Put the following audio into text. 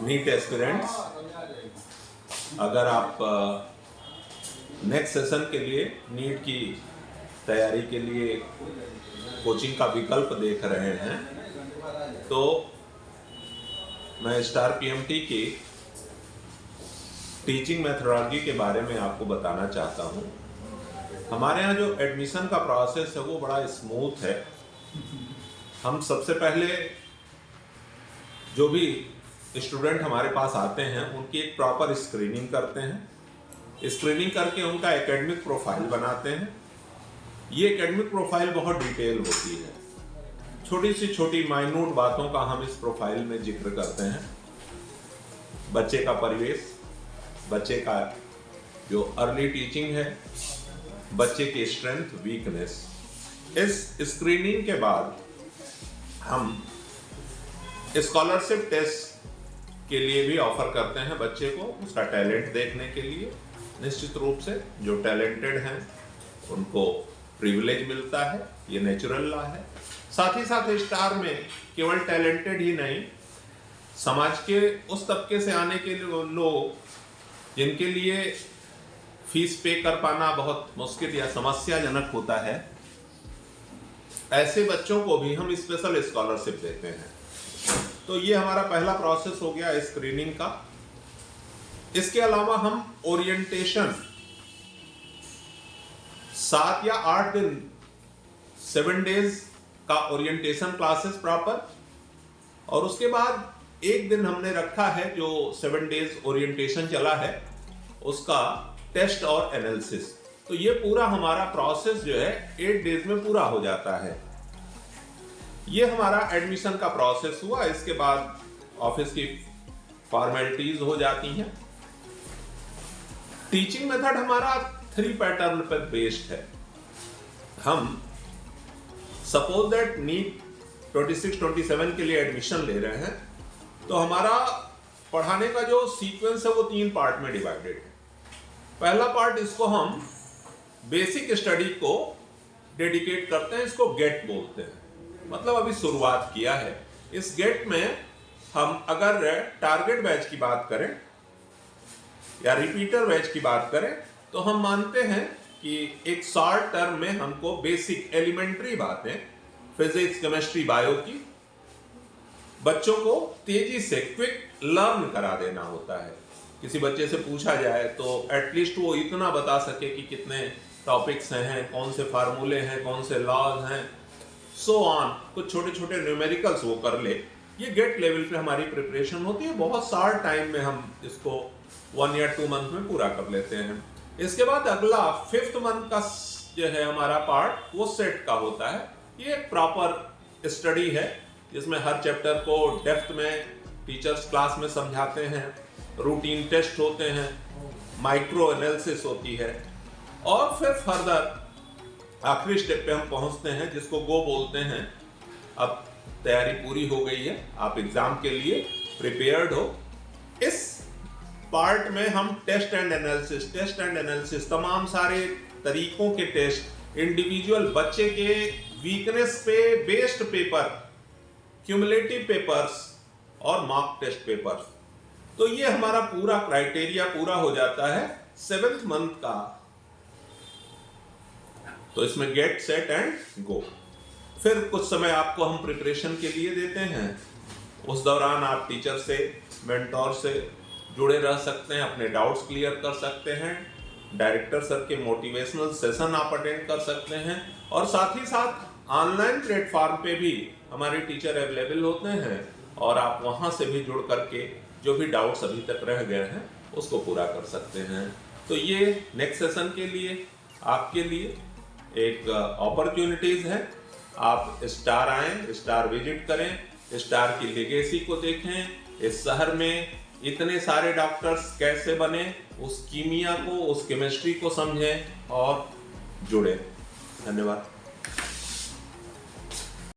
NEET aspirants, अगर आप next session के लिए नीट की तैयारी के लिए कोचिंग का विकल्प देख रहे हैं तो मैं स्टार पीएमटी की टीचिंग मेथोडोलॉजी के बारे में आपको बताना चाहता हूँ। हमारे यहाँ जो एडमिशन का प्रोसेस है वो बड़ा स्मूथ है। हम सबसे पहले जो भी स्टूडेंट हमारे पास आते हैं उनकी एक प्रॉपर स्क्रीनिंग करते हैं। स्क्रीनिंग करके उनका एकेडमिक प्रोफाइल बनाते हैं। ये एकेडमिक प्रोफाइल बहुत डिटेल होती है। छोटी सी छोटी माइन्यूट बातों का हम इस प्रोफाइल में जिक्र करते हैं। बच्चे का परिवेश, बच्चे का जो अर्ली टीचिंग है, बच्चे की स्ट्रेंथ वीकनेस। इस स्क्रीनिंग के बाद हम स्कॉलरशिप टेस्ट के लिए भी ऑफर करते हैं बच्चे को, उसका टैलेंट देखने के लिए। निश्चित रूप से जो टैलेंटेड हैं उनको प्रिविलेज मिलता है, ये नेचुरल लॉ है। साथ ही साथ स्टार में केवल टैलेंटेड ही नहीं, समाज के उस तबके से आने के लोग जिनके लिए फीस पे कर पाना बहुत मुश्किल या समस्याजनक होता है, ऐसे बच्चों को भी हम स्पेशल स्कॉलरशिप देते हैं। तो ये हमारा पहला प्रोसेस हो गया स्क्रीनिंग का। इसके अलावा हम ओरिएंटेशन 7 या 8 दिन 7 डेज का ओरिएंटेशन क्लासेस प्रॉपर, और उसके बाद एक दिन हमने रखा है जो 7 डेज ओरिएंटेशन चला है उसका टेस्ट और एनालिसिस। तो ये पूरा हमारा प्रोसेस जो है 8 डेज में पूरा हो जाता है। ये हमारा एडमिशन का प्रोसेस हुआ। इसके बाद ऑफिस की फॉर्मेलिटीज हो जाती हैं। टीचिंग मेथड हमारा 3 पैटर्न पर बेस्ड है। हम सपोज दैट नीट 26-27 के लिए एडमिशन ले रहे हैं तो हमारा पढ़ाने का जो सीक्वेंस है वो 3 पार्ट में डिवाइडेड है। पहला पार्ट, इसको हम बेसिक स्टडी को डेडिकेट करते हैं, इसको गेट बोलते हैं। मतलब अभी शुरुआत किया है। इस गेट में हम अगर टारगेट बैच की बात करें या रिपीटर बैच की बात करें तो हम मानते हैं कि एक शॉर्ट टर्म में हमको बेसिक एलिमेंट्री बातें फिजिक्स, केमिस्ट्री, बायो की बच्चों को तेजी से क्विक लर्न करा देना होता है। किसी बच्चे से पूछा जाए तो एटलीस्ट वो इतना बता सके कि कितने टॉपिक्स हैं, कौन से फार्मूले हैं, कौन से लॉज हैं, सो ऑन। कुछ छोटे छोटे न्यूमेरिकल्स वो कर ले। ये गेट लेवल पे हमारी प्रिपरेशन होती है। बहुत शॉर्ट टाइम में हम इसको 1 या 2 मंथ में पूरा कर लेते हैं। इसके बाद अगला 5th मंथ का जो है हमारा पार्ट वो सेट का होता है। ये एक प्रॉपर स्टडी है जिसमें हर चैप्टर को डेप्थ में टीचर्स क्लास में समझाते हैं, रूटीन टेस्ट होते हैं, माइक्रो एनालिसिस होती है, और फिर फर्दर आखिरी स्टेप पे हम पहुंचते हैं जिसको गो बोलते हैं। अब तैयारी पूरी हो गई है, आप एग्जाम के लिए प्रिपेयर्ड हो। इस पार्ट में हम टेस्ट एंड एनालिसिस तमाम सारे तरीकों के टेस्ट, इंडिविजुअल बच्चे के वीकनेस पे बेस्ड पेपर, क्यूमुलेटिव पेपर्स और मॉक टेस्ट पेपर्स। तो ये हमारा पूरा क्राइटेरिया पूरा हो जाता है 7th मंथ का। तो इसमें गेट, सेट एंड गो। फिर कुछ समय आपको हम प्रिपरेशन के लिए देते हैं। उस दौरान आप टीचर से, मेंटोर से जुड़े रह सकते हैं, अपने डाउट्स क्लियर कर सकते हैं, डायरेक्टर सर के मोटिवेशनल सेशन आप अटेंड कर सकते हैं, और साथ ही साथ ऑनलाइन प्लेटफॉर्म पे भी हमारे टीचर अवेलेबल होते हैं और आप वहां से भी जुड़ करके जो भी डाउट्स अभी तक रह गए हैं उसको पूरा कर सकते हैं। तो ये नेक्स्ट सेशन के लिए आपके लिए एक अपॉर्चुनिटीज है। आप स्टार आएं, स्टार विजिट करें, स्टार की लेगेसी को देखें। इस शहर में इतने सारे डॉक्टर्स कैसे बने, उस कीमिया को, उस केमिस्ट्री को समझें और जुड़ें। धन्यवाद।